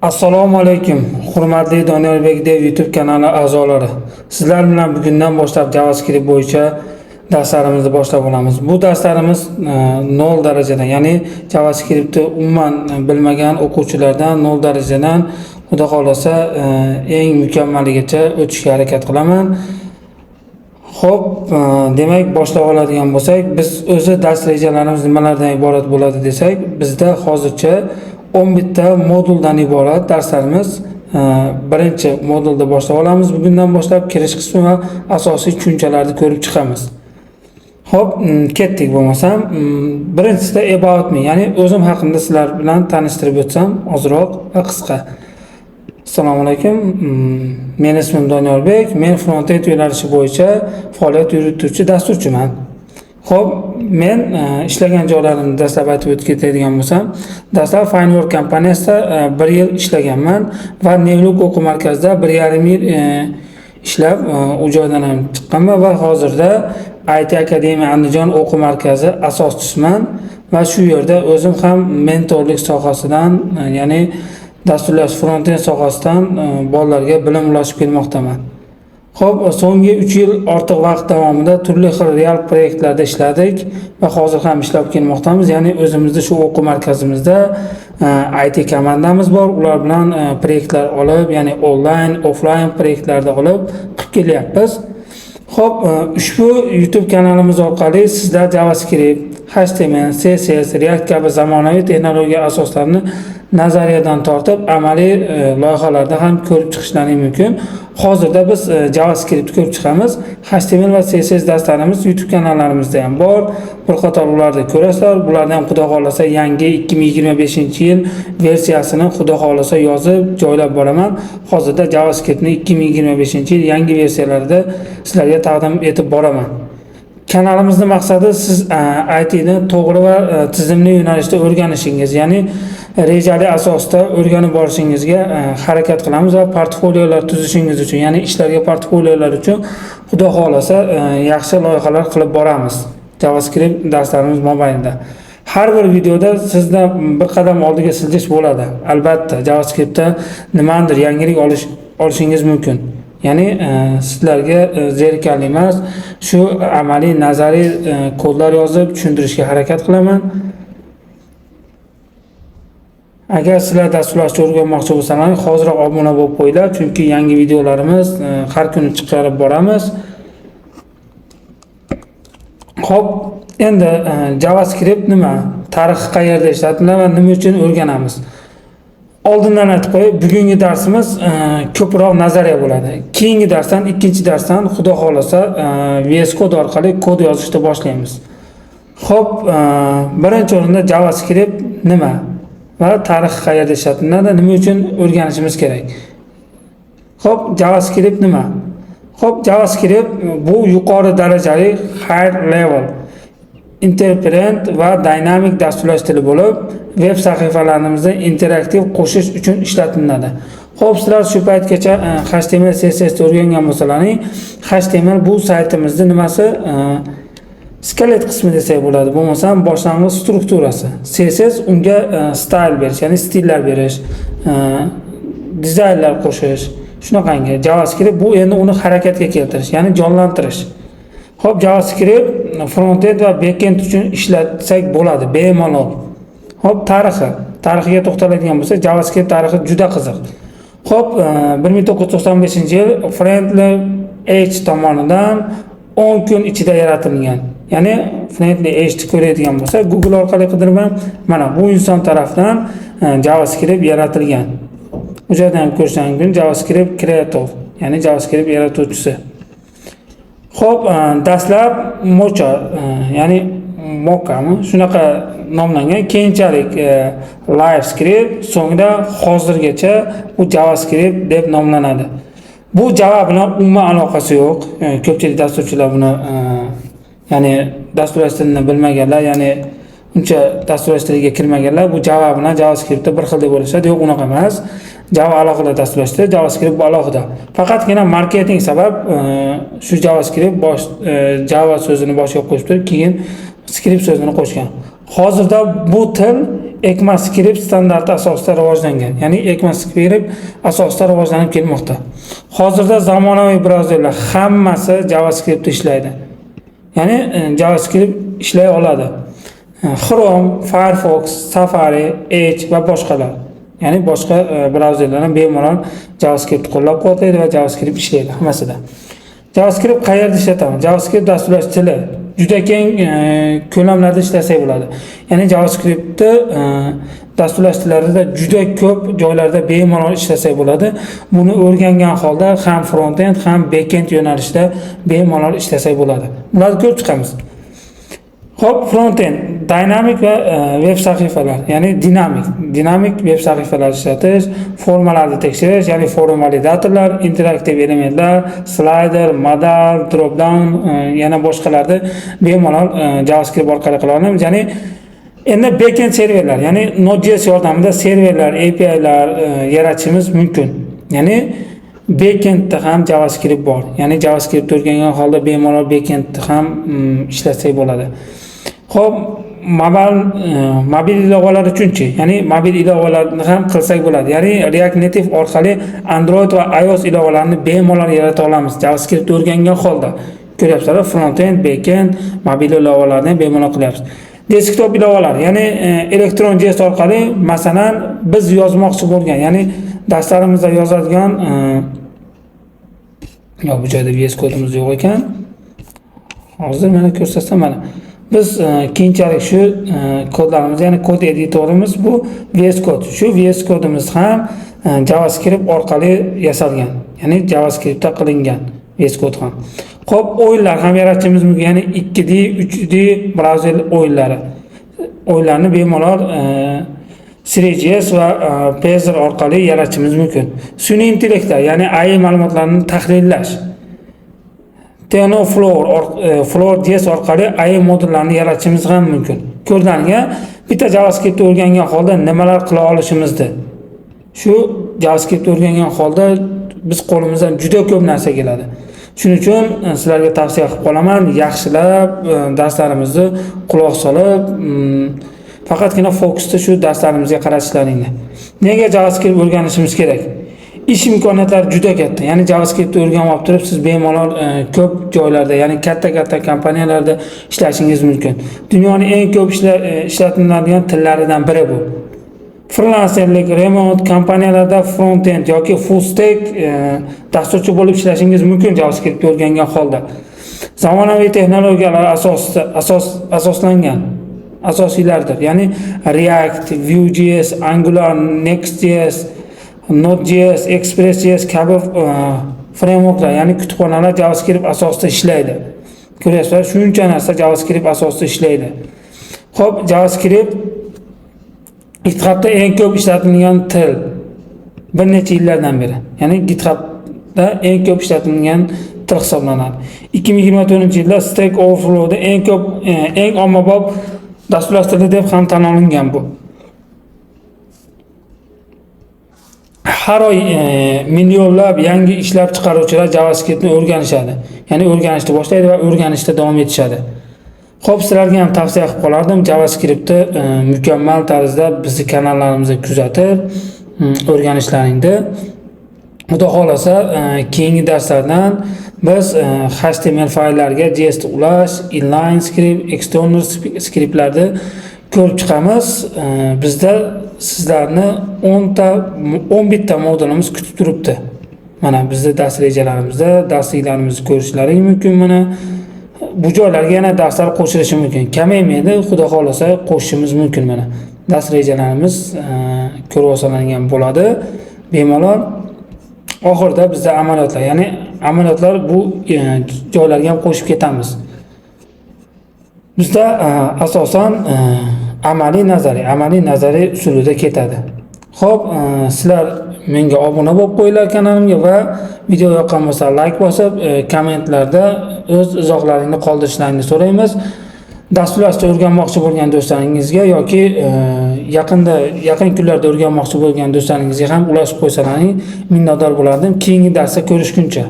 Assalomu alaykum. Hurmatli Doniyorbek dev YouTube kanali a'zolari. Sizlar bilan bugundan boshlab JavaScript bo'yicha darslarimizni boshlab olamiz. Bu darslarimiz 0 darajadan, ya'ni JavaScriptni umuman bilmagan o'quvchilardan 0 darajadan xudo xolasa eng mukammaligacha o'tishga harakat qilaman. Xo'p, demak boshlab oladigan bo'lsak, biz o'zi dars rejalarimiz nimalardan iborat bo'ladi desak, bizda hozircha 11 ta moduldan iborat darslarimiz. Birinchi modulda boshlab olamiz. Bugundan boshlab kirish qismi va asosiy tushunchalarni ko'rib chiqamiz. Xo'p, ketdik bo'lmasam. Birinchisida about me, ya'ni o'zim haqimda sizlar bilan tanishtirib o'tsam ozroq va qisqa. Assalomu alaykum. Men ismim Doniyorbek. Men front-end yo'nalishi bo'yicha faoliyat yurituvchi dasturchiman. Xo'p, men ishlagan joylarimni dastlab aytib o'tib ketadigan bo'lsam, dastlab Finework kompaniyasida 1 yil ishlaganman va Nevluk o'quv markazida 1,5 yil ishlab, u joydan ham chiqqanman va hozirda IT Akademiya Andijon o'quv markazi asoschisiman va shu yerda o'zim ham mentorlik sohasidan, ya'ni dasturlash front-end sohasidan bolalarga bilim ulashib kelmoqdaman. Xo'p, so'nggi 3 yil ortiq vaqt davomida turli xil real proyektlarda ishladik va hozir ham ishlab kelmoqdamiz. Ya'ni o'zimizda shu o'quv markazimizda IT komandamiz bor. Ular bilan proyektlar olib, ya'ni onlayn, offlayn proyektlarda olib qilib kelyapmiz. Xo'p, ushbu YouTube kanalimiz orqali sizlar JavaScript, HTML, CSS, React kabi zamonaviy texnologiya asoslarini nazariyadan tortib amaliy loyihalarda ham ko'rib chiqishlaringiz mumkin. Hozirda biz JavaScript ko'rib chiqamiz. HTML va CSS darslarimiz YouTube kanallarimizda ham bor. Bir qator ularni ko'rasizlar. Bularni ham xudo xolasa yangi 2025-yil versiyasini xudo xolasa yozib joylab boraman. Hozirda JavaScriptni 2025-yil yangi versiyalarida sizlarga taqdim etib boraman. Kanalimizning maqsadi siz ITni to'g'ri va tizimli yo'nalishda o'rganishingiz, ya'ni rejali asosda o'rganib borishingizga harakat qilamiz va portfoliolar tuzishingiz uchun, ya'ni ishlarga portfoliolar uchun xudo xolasa yaxshi loyihalar qilib boramiz JavaScript darslarimiz mobaynida. Har bir videoda sizdan bir qadam oldiga siljish bo'ladi. Albatta, JavaScriptda nimadir yangilik olishingiz mumkin. Ya'ni sizlarga zerikarli emas, shu amaliy nazariy kodlar yozib tushuntirishga harakat qilaman. Agar sizlar dasturlashni o'rganmoqchi bo'lsangiz, hozirroq obuna bo'lib qo'yinglar, chunki yangi videolarimiz har kuni chiqarib boramiz. Xo'p, endi JavaScript nima? Tarixi qayerda ishlatiladi va nima uchun o'rganamiz? Oldindan aytib qo'yay, bugungi darsimiz ko'proq nazariya bo'ladi. Keyingi darsdan, ikkinchi darsdan xudo xolasa VS Code orqali kod yozishni boshlaymiz. Xo'p, birinchi o'rinda JavaScript nima va tarixi qayerda ishlatiladi, nima uchun o'rganishimiz kerak? Xo'p, JavaScript nima? Xo'p, JavaScript bu yuqori darajali high level interpret va dinamik dasturlash tili bo'lib, web sahifalarimizda interaktiv qo'shish uchun ishlatiladi. Xo'p, sizlar shu paytgacha HTML, CSS o'rgangan bo'lsalaring, HTML bu saytimizning nimasi? Skelet qismi desak bo'ladi, bo'lmasam boshlang'ich strukturasi. CSS unga style berish, ya'ni stillar berish, dizaynlar qo'shish. Shunaqangi JavaScript bu endi uni harakatga keltirish, ya'ni jonlantirish. Xo'p, JavaScript front-end va back-end uchun ishlatsak bo'ladi, bemalol. Xo'p, tarixiga to'xtaladigan bo'lsak, JavaScript tarixi juda qiziq. Xo'p, 1995-yil Friendly H tomonidan 10 kun ichida yaratilgan. Ya'ni Friendly H ni ko'radigan bo'lsa, Google orqali qidirmam, mana bu inson tomonidan JavaScript yaratilgan. Bu yerdan ham ko'rishingiz mumkin, JavaScript creator, ya'ni JavaScript yaratuvchisi. Xo'p, dastlab Mocha, ya'ni Mockami shunaqa nomlangan, keyinchalik LiveScript, so'ngra hozirgacha bu JavaScript deb nomlanadi. Bu Java bilan umuman aloqasi yo'q. Ko'pchilik dasturchilar buni ya'ni dasturlash tilini bilmaganlar, ya'ni uncha dasturlash tiliga kirmaganlar bu Java bilan JavaScriptda bir xil deb o'ylashadi. Yo'q, unaqa emas. Java alohida dasturlash tili, JavaScript bu alohida. Faqatgina marketing sabab shu JavaScript Java so'zini boshiga qo'shib turib, keyin script so'zini qo'shgan. Hozirda bu til ECMAScript standarti asosida rivojlangan. Ya'ni ECMAScript asosida rivojlanib kelmoqda. Hozirda zamonaviy brauzerlar hammasi JavaScript ishlaydi. Ya'ni JavaScript ishlay oladi. Chrome, Firefox, Safari, Edge va boshqalar. Ya'ni boshqa brauzerlar ham bemalol JavaScript qo'llab-quvvatlaydi va JavaScript ishlaydi hammasida. JavaScript qayerda ishlatamiz? JavaScript dasturlash tili juda keng ko'lamlarda ishlasak bo'ladi. Ya'ni JavaScriptni dasturlash tillarida juda ko'p joylarda bemalol ishlasak bo'ladi. Buni o'rgangan holda ham front-end, ham back-end yo'nalishida bemalol ishlasak bo'ladi. Bularni ko'rib chiqamiz. Hop, front-end, dynamic va web sahifalar, ya'ni dinamik web sahifalar ishlatish, formalarni tekshirish, ya'ni forum validatorlar, interaktiv elementlar, slider, modal, drop down, yana boshqalarni bemalol JavaScript orqali qila olamiz. Ya'ni endi backend serverlar, ya'ni Node.js yordamida serverlar, API'lar yaratishimiz mumkin. Ya'ni backendda ham JavaScript bor. Ya'ni JavaScript o'rgangan holda bemalol backendda ham ishlatsak bo'ladi. Xo'p, mobil ilovalar uchunchi, ya'ni mobil ilovalarni ham qilsak bo'ladi. Ya'ni React Native orqali Android va iOS ilovalarini bemalol yarata olamiz. JavaScript o'rgangan holda. Ko'ryapsizlar, front-end, back-end, mobil ilovalarni bemalol qilyapmiz. Desktop ilovalar, ya'ni Electron.js orqali, masalan, biz yozmoqchi bo'lgan, ya'ni darslarimizda yozadigan bu joyda VS kodimiz yo'q ekan. Hozir mana ko'rsatsam mana. Biz keyinchalik shu kodlarimiz, ya'ni kod editorimiz bu VS Code. Shu VS kodimiz ham JavaScript orqali yasalgan. Ya'ni JavaScriptda qilingan VS Code ham. Xo'p, o'yinlar ham yaratishimiz mumkin. Ya'ni 2D, 3D brauzer o'yinlari. O'yinlarni bemalol Three.js va Blazor orqali yaratishimiz mumkin. Sun'iy intellektlar, ya'ni AI ma'lumotlarni tahlillash. TensorFlow.js orqali AI modullarni yaratishimiz ham mumkin. Ko'rganingizga bitta JavaScript o'rgangan holda nimalar qila olishimizni. Shu JavaScript o'rgangan holda biz qo'limizdan juda ko'p narsa keladi. Shuning uchun sizlarga tavsiya qilib qolaman, yaxshilab darslarimizni quloq solib, faqatgina fokusni shu darslarimizga qaratishlaringni. Nega JavaScript o'rganishimiz kerak? Ish imkoniyatlari juda katta. Ya'ni JavaScript o'rganib olib turib, siz bemalol ko'p joylarda, ya'ni katta kompaniyalarda ishlashingiz mumkin. Dunyoning eng ko'p ishlatiladigan tillaridan biri bu. Freelancerlik, remote kompaniyalarda front-end yoki full stack dasturchi bo'lib ishlashingiz mumkin JavaScript o'rgangan holda. Zamonaviy texnologiyalar asoslangan asosiylardir. Ya'ni React, Vue.js, Angular, Next.js, Node.js, Express.js kabi frameworklar, ya'ni kutubxonalar JavaScript asosida ishlaydi. Ko'ryapsizlar, shuncha narsa JavaScript asosida ishlaydi. Xo'p, JavaScript GitHubda eng ko'p ishlatilgan til bir necha yillardan beri. Ya'ni GitHubda eng ko'p ishlatilgan til hisoblanadi. 2024-yilda Stack Overflow'da eng ommabop dasturlash tili deb ham tan olingan bu. Har oy millionlab yangi ishlab chiqaruvchilar JavaScriptni o'rganishadi. Ya'ni o'rganishni boshlaydi va o'rganishda davom etishadi. Xo'p, sizlarga ham tavsiya qilib qolardim, JavaScriptni mukammal tarzda bizning kanallarimizda kuzatib, o'rganishlaringni. Xudo xolasa, keyingi darslardan biz HTML fayllarga JS ulash, inline script, external scriptlarni ko'rib chiqamiz. Bizda sizlarni 11 ta modulimiz kutib turibdi. Mana bizning dars rejalarimizda darsliklarimizni ko'rishlaring mumkin. Mana bu joylarga yana darslar qo'shilishi mumkin. Kamaymaydi, xudo xolasa qo'shishimiz mumkin. Mana dars rejalarimiz ko'rib olsangiz bo'ladi. Bemalol oxirida bizda amaliyotlar, ya'ni amaliyotlar bu joylarga ham qo'shib ketamiz. Bizda asosan amaliy nazariy usulida ketadi. Xo'p, sizlar menga obuna bo'lib qo'yinglar kanalimga va video yoqqan bo'lsa like bosib, kommentlarda o'z izohlaringni qoldirishlaringni so'raymiz. Dasturlashni o'rganmoqchi bo'lgan do'stlaringizga yoki yaqin kunlarda o'rganmoqchi bo'lgan do'stlaringizga ham ulashib qo'ysalaring minnatdor bo'lardim. Keyingi darsda ko'rishguncha